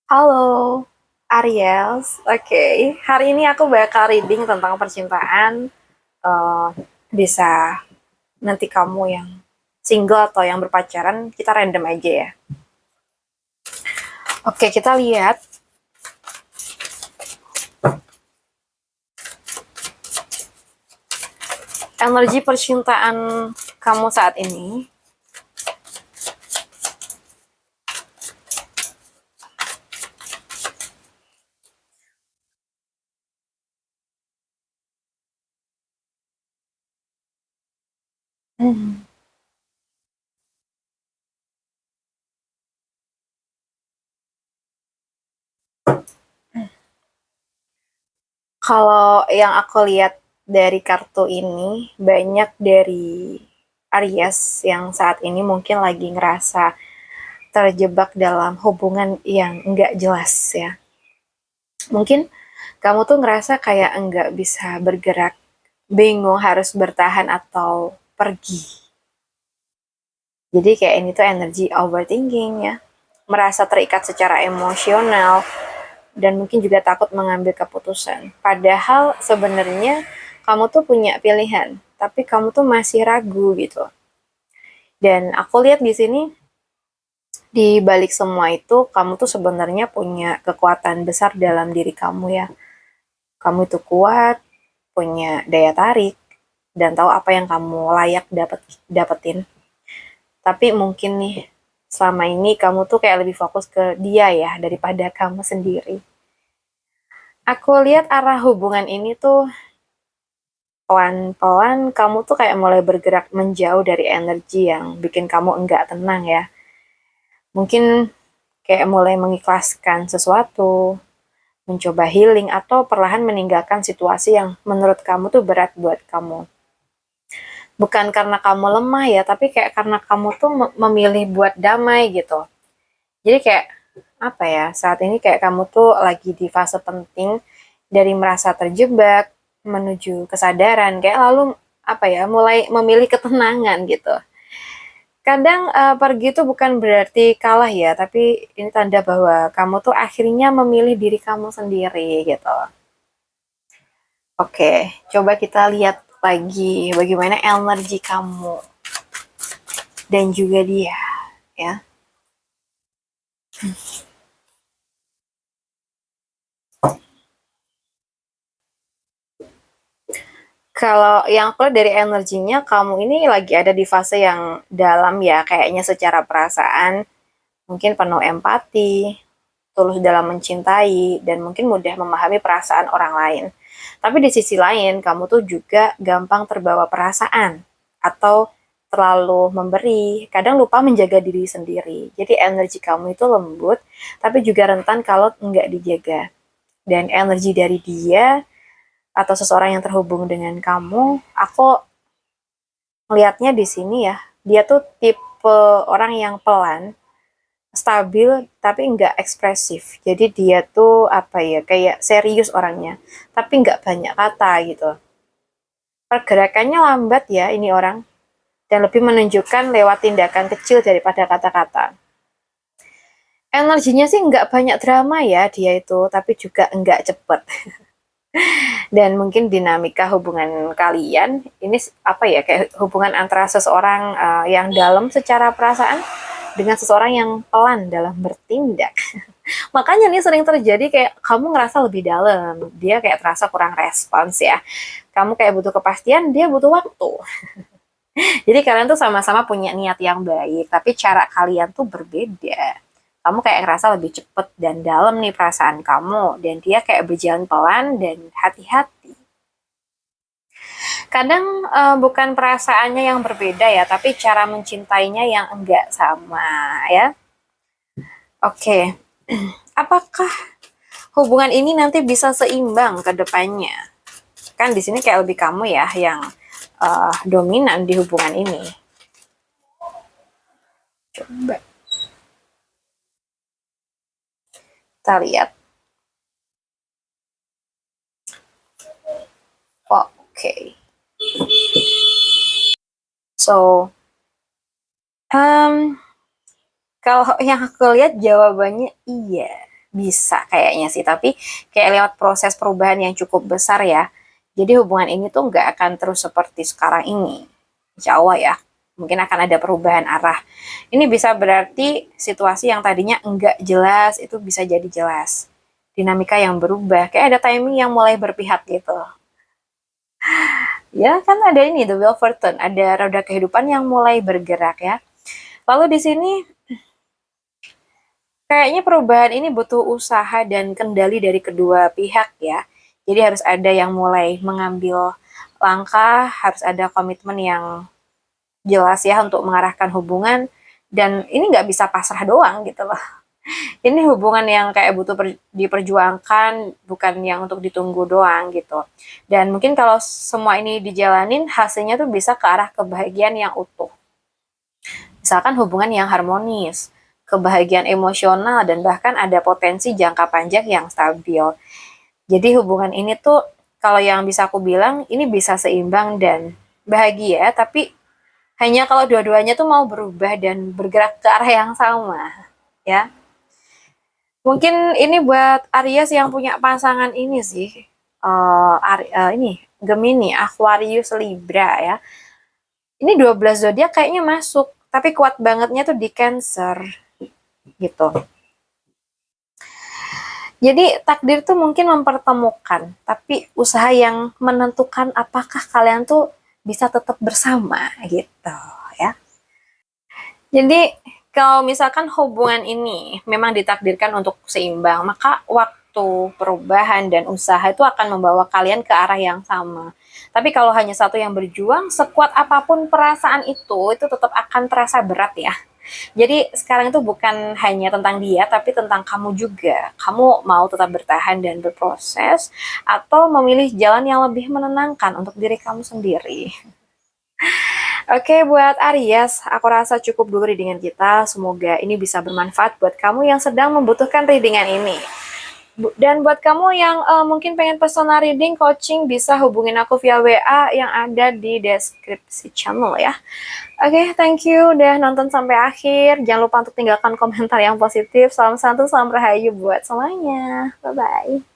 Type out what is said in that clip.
Halo, Aries. Oke, hari ini aku bakal reading tentang percintaan. Eh, Bisa nanti kamu yang single atau yang berpacaran, kita random aja ya. Oke, kita lihat energi percintaan kamu saat ini. Hmm. Kalau yang aku lihat dari kartu ini, banyak dari Aries yang saat ini mungkin lagi ngerasa terjebak dalam hubungan yang nggak jelas ya. Mungkin kamu tuh ngerasa kayak enggak bisa bergerak, bingung harus bertahan atau pergi. Jadi kayak ini tuh energi overthinking ya, merasa terikat secara emosional dan mungkin juga takut mengambil keputusan. Padahal sebenarnya kamu tuh punya pilihan, tapi kamu tuh masih ragu gitu. Dan aku lihat di sini di balik semua itu kamu tuh sebenarnya punya kekuatan besar dalam diri kamu ya. Kamu itu kuat, punya daya tarik, dan tahu apa yang kamu layak dapetin. Tapi mungkin nih, selama ini kamu tuh kayak lebih fokus ke dia ya, daripada kamu sendiri. Aku lihat arah hubungan ini tuh pelan-pelan kamu tuh kayak mulai bergerak menjauh dari energi yang bikin kamu enggak tenang ya. Mungkin kayak mulai mengikhlaskan sesuatu, mencoba healing, atau perlahan meninggalkan situasi yang menurut kamu tuh berat buat kamu. Bukan karena kamu lemah ya, tapi kayak karena kamu tuh memilih buat damai gitu. Jadi kayak apa ya, saat ini kayak kamu tuh lagi di fase penting dari merasa terjebak menuju kesadaran, kayak lalu apa ya, mulai memilih ketenangan gitu. Kadang pergi itu bukan berarti kalah ya, tapi ini tanda bahwa kamu tuh akhirnya memilih diri kamu sendiri gitu. Oke, coba kita lihat lagi bagaimana energi kamu dan juga dia ya. Kalau yang aku lihat dari energinya, kamu ini lagi ada di fase yang dalam ya, kayaknya secara perasaan, mungkin penuh empati, tulus dalam mencintai, dan mungkin mudah memahami perasaan orang lain. Tapi di sisi lain, kamu tuh juga gampang terbawa perasaan, atau terlalu memberi, kadang lupa menjaga diri sendiri. Jadi energi kamu itu lembut, tapi juga rentan kalau nggak dijaga. Dan energi dari dia atau seseorang yang terhubung dengan kamu, aku melihatnya di sini ya, dia tuh tipe orang yang pelan, stabil, tapi nggak ekspresif. Jadi dia tuh apa ya, kayak serius orangnya, tapi nggak banyak kata gitu. Pergerakannya lambat ya ini orang, dan lebih menunjukkan lewat tindakan kecil daripada kata-kata. Energinya sih nggak banyak drama ya dia itu, tapi juga nggak cepet. Dan mungkin dinamika hubungan kalian ini apa ya, kayak hubungan antara seseorang yang dalam secara perasaan dengan seseorang yang pelan dalam bertindak. Makanya nih sering terjadi kayak kamu ngerasa lebih dalam, dia kayak terasa kurang respons ya. Kamu kayak butuh kepastian, dia butuh waktu. Jadi kalian tuh sama-sama punya niat yang baik, tapi cara kalian tuh berbeda. Kamu kayak ngerasa lebih cepet dan dalam nih perasaan kamu, dan dia kayak berjalan pelan dan hati-hati. Kadang bukan perasaannya yang berbeda ya, tapi cara mencintainya yang enggak sama ya. Oke, apakah hubungan ini nanti bisa seimbang ke depannya? Kan di sini kayak lebih kamu ya yang dominan di hubungan ini. Coba kita lihat. Oh, oke. So, um, kalau yang aku lihat jawabannya iya. bisa kayaknya sih, tapi kayak lewat proses perubahan yang cukup besar ya. Jadi hubungan ini tuh nggak akan terus seperti sekarang ini. Insya Allah ya, mungkin akan ada perubahan arah. Ini bisa berarti situasi yang tadinya enggak jelas, itu bisa jadi jelas. Dinamika yang berubah, kayak ada timing yang mulai berpihak gitu. Ya kan ada ini, The Wheel of Fortune, ada roda kehidupan yang mulai bergerak ya. Lalu di sini kayaknya perubahan ini butuh usaha dan kendali dari kedua pihak ya. Jadi harus ada yang mulai mengambil langkah, harus ada komitmen yang jelas ya untuk mengarahkan hubungan, dan ini nggak bisa pasrah doang gitu loh. Ini hubungan yang kayak butuh diperjuangkan, bukan yang untuk ditunggu doang gitu. Dan mungkin kalau semua ini dijalanin, hasilnya tuh bisa ke arah kebahagiaan yang utuh. Misalkan hubungan yang harmonis, kebahagiaan emosional, dan bahkan ada potensi jangka panjang yang stabil. Jadi hubungan ini tuh kalau yang bisa aku bilang ini bisa seimbang dan bahagia, tapi hanya kalau dua-duanya tuh mau berubah dan bergerak ke arah yang sama, ya. Mungkin ini buat Aries yang punya pasangan ini sih, ini Gemini, Aquarius, Libra ya. Ini 12 zodiak kayaknya masuk, tapi kuat bangetnya tuh di Cancer gitu. Jadi takdir tuh mungkin mempertemukan, tapi usaha yang menentukan apakah kalian tuh bisa tetap bersama gitu ya. Jadi kalau misalkan hubungan ini memang ditakdirkan untuk seimbang, maka waktu, perubahan, dan usaha itu akan membawa kalian ke arah yang sama. Tapi kalau hanya satu yang berjuang, sekuat apapun perasaan itu tetap akan terasa berat ya. Jadi sekarang itu bukan hanya tentang dia, tapi tentang kamu juga. Kamu mau tetap bertahan dan berproses, atau memilih jalan yang lebih menenangkan untuk diri kamu sendiri. Oke, buat Aries, aku rasa cukup dulu readingan kita. Semoga ini bisa bermanfaat buat kamu yang sedang membutuhkan readingan ini. Dan buat kamu yang mungkin pengen personal reading, coaching, bisa hubungin aku via WA yang ada di deskripsi channel ya. Oke, thank you udah nonton sampai akhir. Jangan lupa untuk tinggalkan komentar yang positif. Salam santu, salam rahayu buat semuanya. Bye-bye.